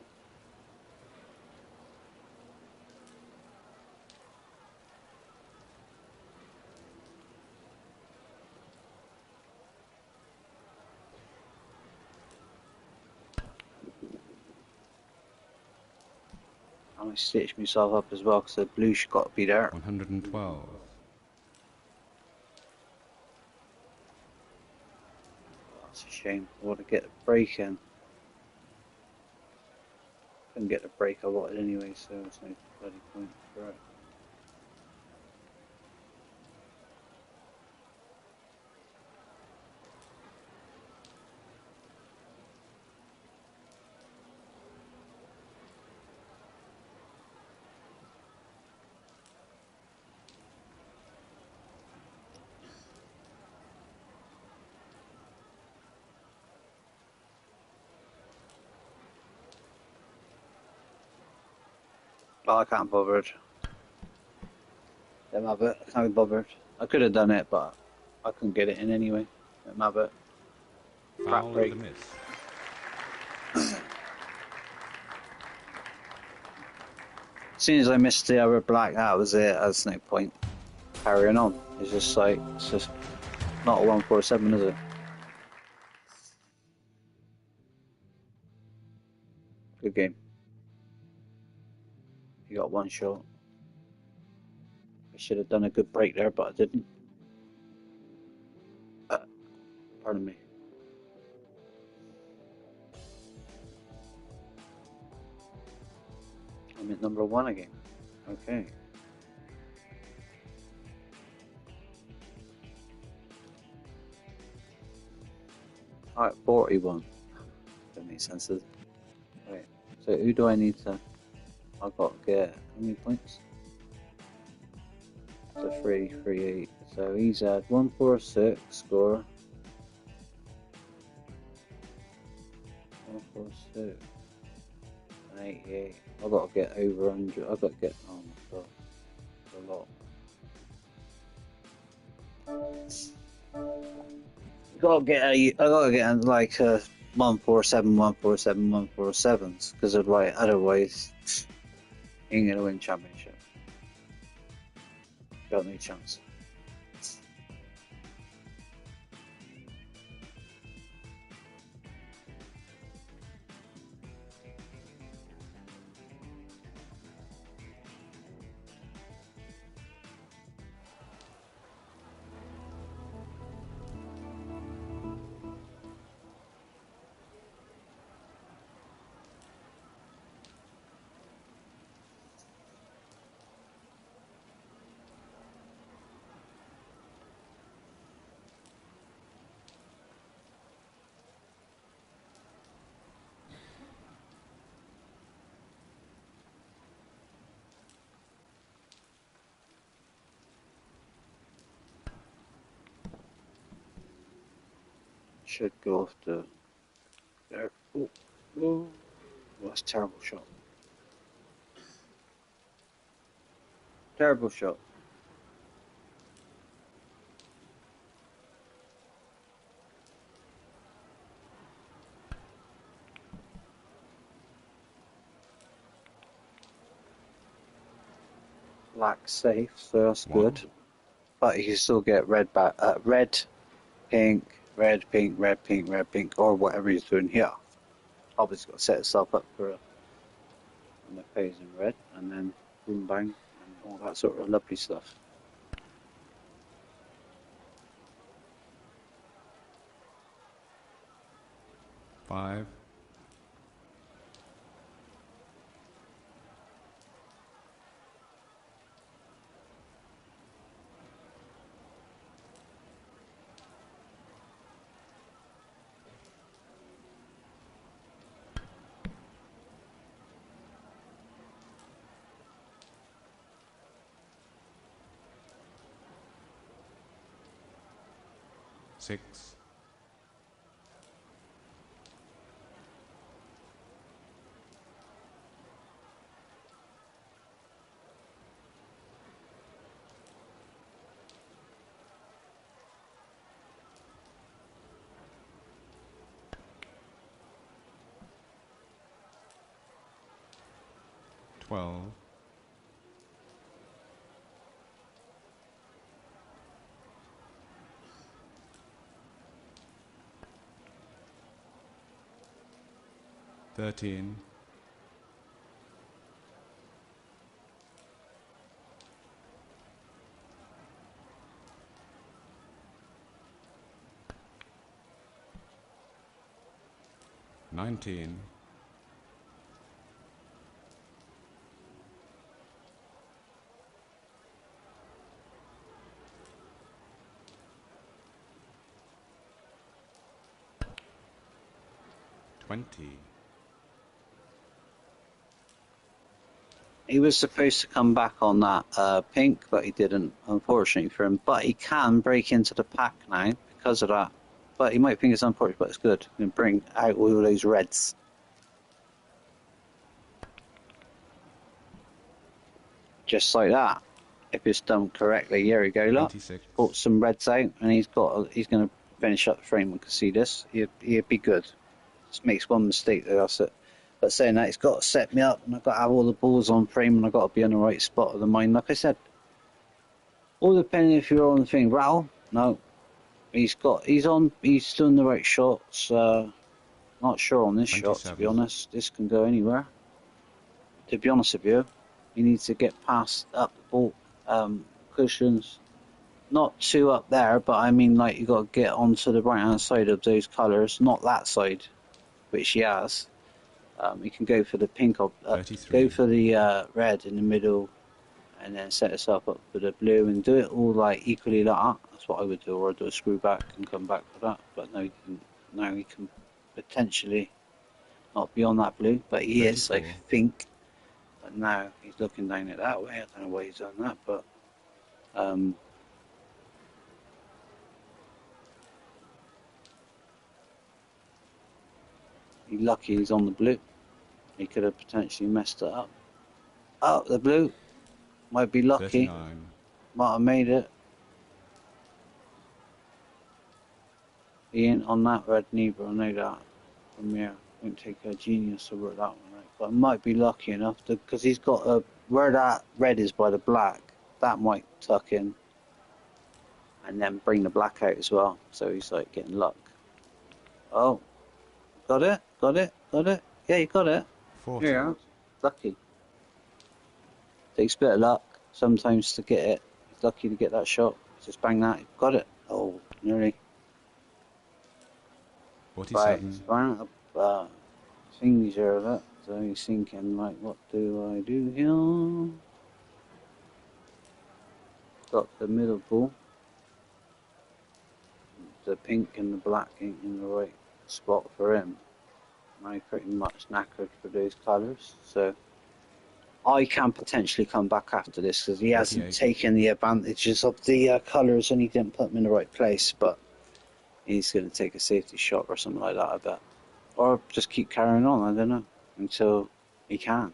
And I stitched myself up as well because the blue's got to be there. 112. That's a shame. I want to get a break in. Couldn't get the break I wanted anyway, so it's no bloody point for it. Well, I can't bothered. Don't have it. I can't be bothered. I could have done it, but I couldn't get it in anyway. Don't have it. Crap Foul break. and a miss. As soon as I missed the other black, that was it. There's no point carrying on. It's just like, it's just not a 147, is it? Good game. You got one shot. I should have done a good break there, but I didn't. Pardon me. I'm at number 1 again. Okay. Alright, 41. That makes sense, does it? Right. So who do I need to... I've got to get... How many points? So 3, 3, 8. So he's had 146 score. 146. And 88. I've got to get over 100. I've got to get... Oh my god. That's a lot. I gotta get like 147, 147, 147s because otherwise you ain't gonna win championship. Got no chance. Should go off the there. Oh, oh, that's a terrible shot. Terrible shot. Black safe, so that's good. But you can still get red back. Red, pink, red, pink, red, pink, red, pink, or whatever he's doing here. Obviously, got to set itself up for a phase in red, and then boom bang, and all that sort of lovely stuff. Five. Six. Twelve. 13. 19. 20. He was supposed to come back on that pink, but he didn't, unfortunately for him. But he can break into the pack now because of that. But he might think it's unfortunate, but it's good. He can bring out all those reds. just like that. If it's done correctly, here we go, look. 26. Put some reds out, and he's going to finish up the frame. We can see this. He'd be good. Just makes one mistake, though, that's it. But saying that, he's got to set me up, and I've got to have all the balls on frame, and I've got to be on the right spot of the mine. Like I said, all depending if you're on the thing. Rattle? No. He's still in the right shots. Not sure on this shot, to be 27. honest. This can go anywhere. To be honest with you, he needs to get past up the ball cushions. Not too up there, but I mean, like, you got to get onto the right hand side of those colours, not that side, which he has. You can go for the pink, go for the red in the middle, and then set yourself up for the blue and do it all like equally like that. That's what I would do, or I'd do a screw back and come back for that. But now he can potentially not be on that blue, but he 34. is, I think. But now he's looking down it that way. I don't know why he's done that, but he's lucky he's on the blue. He could have potentially messed it up. Oh, the blue might be lucky. 39. Might have made it. He ain't on that red neither, I know that from here. It won't take a genius to work that one out. But I might be lucky enough to, because he's got where that red is by the black, that might tuck in and then bring the black out as well. So he's like getting luck. Oh, got it. Yeah, you got it. 40. Yeah, lucky. Takes a bit of luck sometimes to get it. He's lucky to get that shot. Just bang that. Got it. Oh, nearly. 47. Right, thingies here, look. So he's thinking, like, what do I do here? Got the middle ball. The pink and the black ain't in the right spot for him. I'm pretty much knackered for those colours, so I can potentially come back after this because he hasn't 38. taken the advantages of the colours and he didn't put them in the right place, but he's going to take a safety shot or something like that, I bet. Or just keep carrying on, I don't know, until he can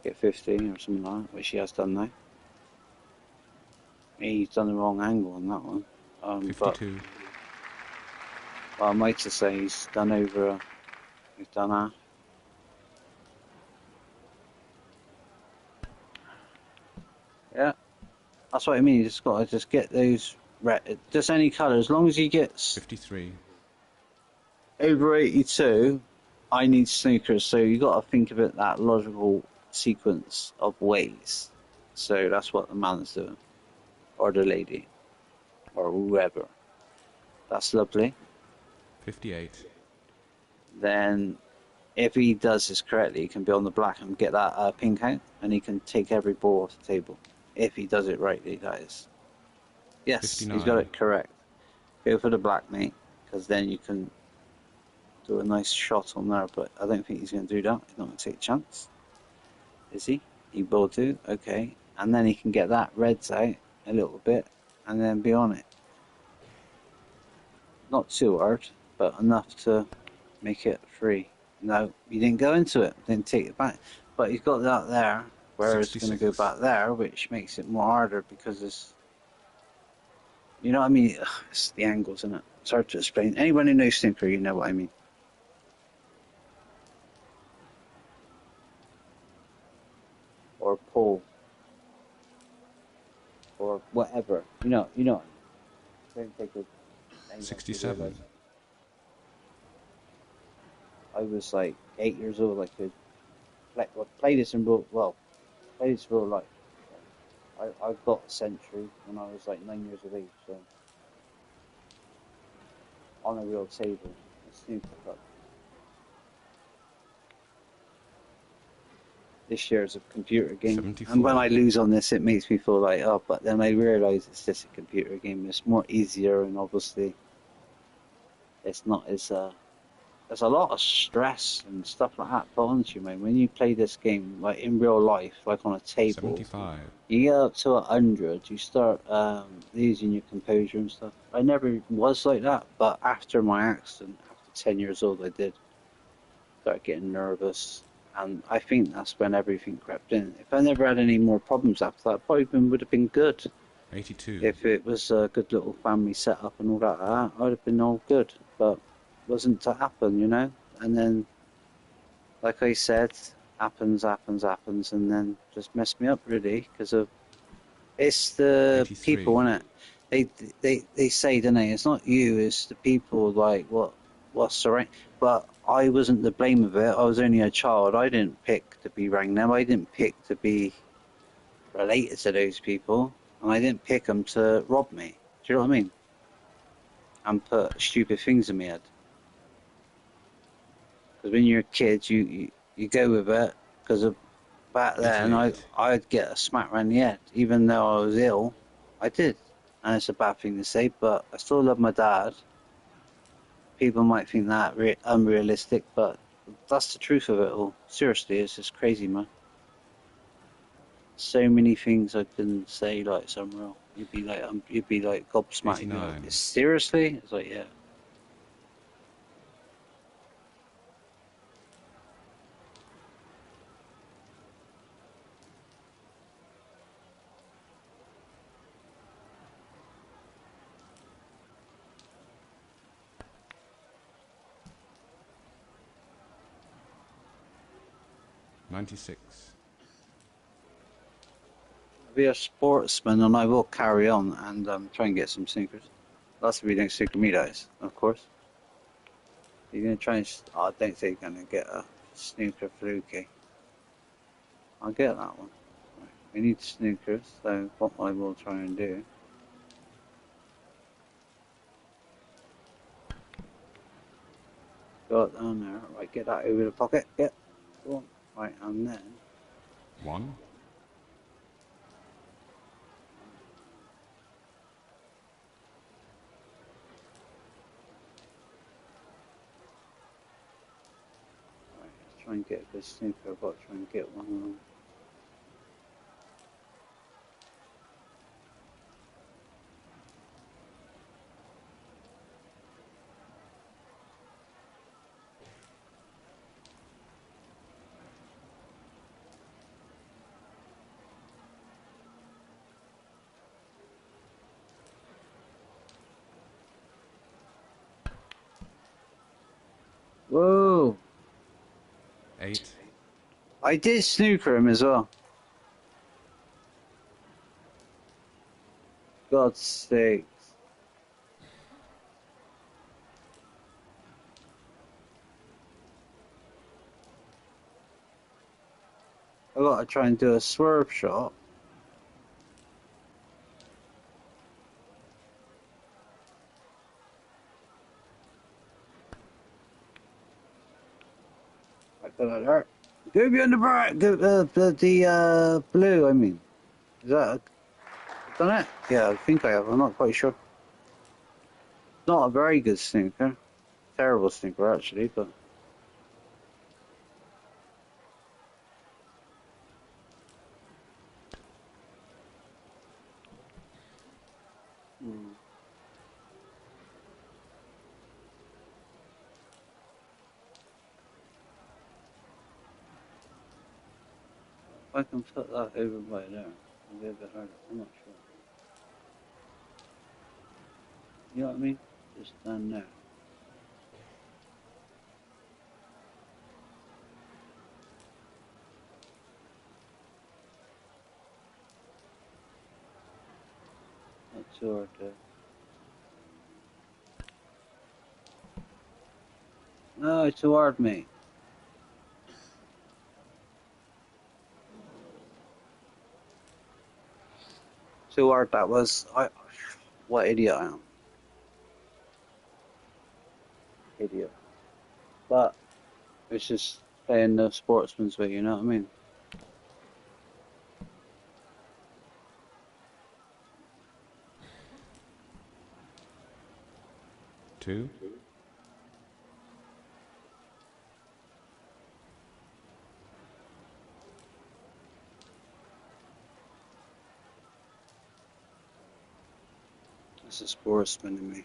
get 50 or something like that, which he has done now. He's done the wrong angle on that one. 52. But I might just say he's done over, he's done half. Yeah, that's what I mean. You just got to just get those red, just any colour. As long as he gets 53. over 82, I need snookers. So you got to think of it that logical sequence of ways. So that's what the man's doing, or the lady, or whoever. That's lovely. 58. Then, if he does this correctly, he can be on the black and get that pink out, and he can take every ball off the table. If he does it rightly, that is. Yes, 59. he's got it correct. Go for the black, mate, because then you can do a nice shot on there, but I don't think he's going to do that. He's not going to take a chance. Is he? He will do, okay. And then he can get that reds out a little bit, and then be on it. Not too hard, but enough to make it free. No, he didn't go into it, didn't take it back. But he's got that there, whereas it's going to go back there, which makes it more harder because it's, you know what I mean? Ugh, it's the angles, isn't it? It's hard to explain. Anyone who knows snooker, you know what I mean. Or pull. Or whatever. You know what I mean. Don't take a 67. I was like 8 years old. I could play this in real life. I got a century when I was like 9 years of age. So on a real table, a snooker club. This year is a computer game, 74. and when I lose on this, it makes me feel like, oh, but then I realise it's just a computer game. It's more easier, and obviously, it's not as there's a lot of stress and stuff like that put onto you, man. When you play this game, like in real life, like on a table, 75. you get up to 100, you start losing your composure and stuff. I never was like that, but after my accident, after 10 years old, I did start getting nervous. And I think that's when everything crept in. If I never had any more problems after that, probably would have been good. 82. If it was a good little family setup and all that, I'd have been all good. But it wasn't to happen, you know? And then, like I said, happens, and then just messed me up, really, because of it's the 83. people, innit? They say, don't they? It's not you, it's the people, like, what's surrounding. But I wasn't to blame of it. I was only a child. I didn't pick to be around them. I didn't pick to be related to those people. And I didn't pick them to rob me. Do you know what I mean? And put stupid things in my head. Because when you're a kid, you go with it. Because back then, 88. I'd get a smack around the head. Even though I was ill, I did. And it's a bad thing to say, but I still love my dad. People might think that unrealistic, but that's the truth of it all. Seriously, it's just crazy, man. So many things I can say, like, it's unreal. You'd be like gobsmacked. You'd be like, 89. seriously? It's like, yeah. $96. I'll be a sportsman, and I will carry on and try and get some sneakers. That's if you don't snooker me, that is, of course. You're gonna try and. I don't think you're gonna get a snooker fluky. I'll get that one. Right. We need snookers, so what I will try and do. Got it down there. Right, get that over the pocket. Yep. Go on. Right, and then. 1. Right, let's try and get a good snooker. I've got to try and get one. Whoa! 8. I did snooker him as well. God's sake. I got to try and do a swerve shot. Like that. Go beyond the bright. Go the blue. I mean, is that done it? Yeah, I think I have. I'm not quite sure. Not a very good snooker. Terrible snooker actually, but. Hmm. If I can put that over by there, it'll be a bit harder. I'm not sure. You know what I mean? Just down there. Not too hard to. No, it's too hard, mate. Too hard that was. What idiot I am. Idiot. But it's just playing the sportsman's way, you know what I mean? Two. It's a sportsman in me.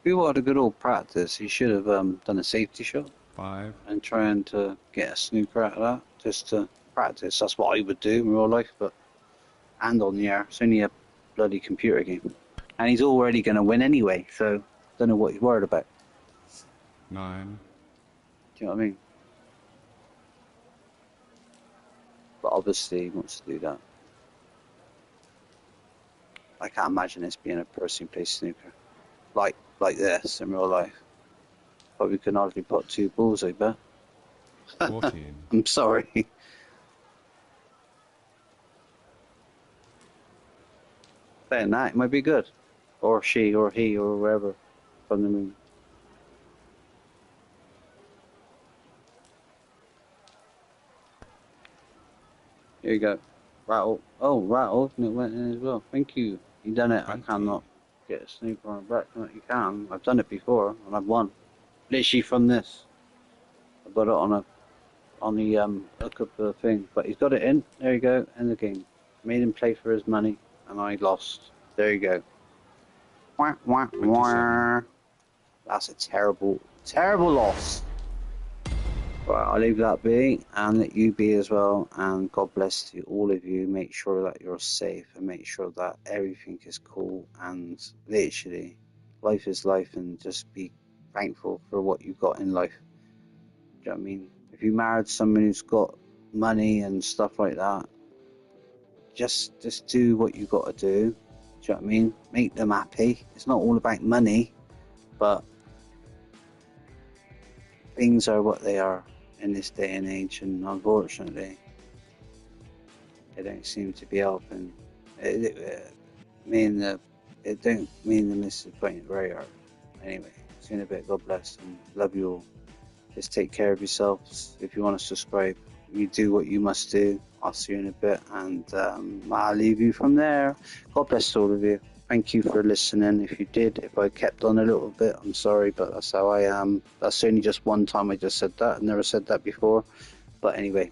If you wanted a good old practice, you should have done a safety shot 5, and trying to get a snooker out of that, just to practice. That's what I would do in real life, but and on the air, it's only a bloody computer game. And he's already going to win anyway, so don't know what he's worried about. 9, Do you know what I mean? But obviously he wants to do that. I can't imagine this being a person who plays snooker like this in real life. Probably can hardly put 2 balls, I bet. 14, I'm sorry. Saying that, it might be good. Or she, or he, or whoever from the moon. Here you go. Rattle. Oh, rattle. And it went in as well. Thank you. You done it. 20. I cannot get a snooker on a black. No, you can. I've done it before, and I've won. Literally from this. I got it on the hookup thing. But he's got it in. There you go. End the game. Made him play for his money, and I lost. There you go. Wah, wah, wah. That's a terrible, terrible loss. Right, I'll leave that be and let you be as well. And God bless to all of you. Make sure that you're safe and make sure that everything is cool. And literally, life is life, and just be thankful for what you got in life. Do you know what I mean? If you married someone who's got money and stuff like that, just do what you got to do. Do you know what I mean? Make them happy. It's not all about money, but things are what they are in this day and age, and unfortunately, they don't seem to be helping. It don't mean the miss is putting it very hard. Anyway, see you in a bit. God bless and love you all. Just take care of yourselves. If you want to subscribe, you do what you must do. I'll see you in a bit, and I'll leave you from there. God bless all of you. Thank you for listening. If you did, if I kept on a little bit, I'm sorry, but that's how I am. That's only just one time I just said that. I've never said that before. But anyway,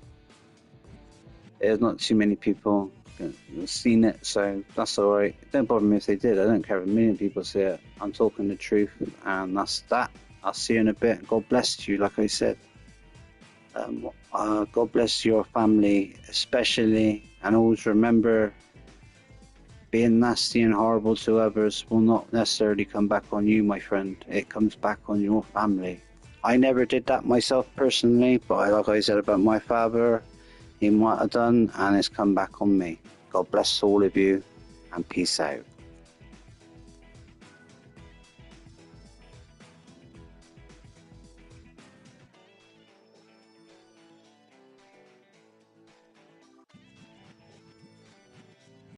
there's not too many people who've seen it, so that's alright. Don't bother me if they did. I don't care if 1 million people see it. I'm talking the truth, and that's that. I'll see you in a bit. God bless you, like I said. God bless your family, especially, and always remember, being nasty and horrible to others will not necessarily come back on you, my friend. It comes back on your family. I never did that myself personally, but like I said about my father, he might have done, and it's come back on me. God bless all of you, and peace out.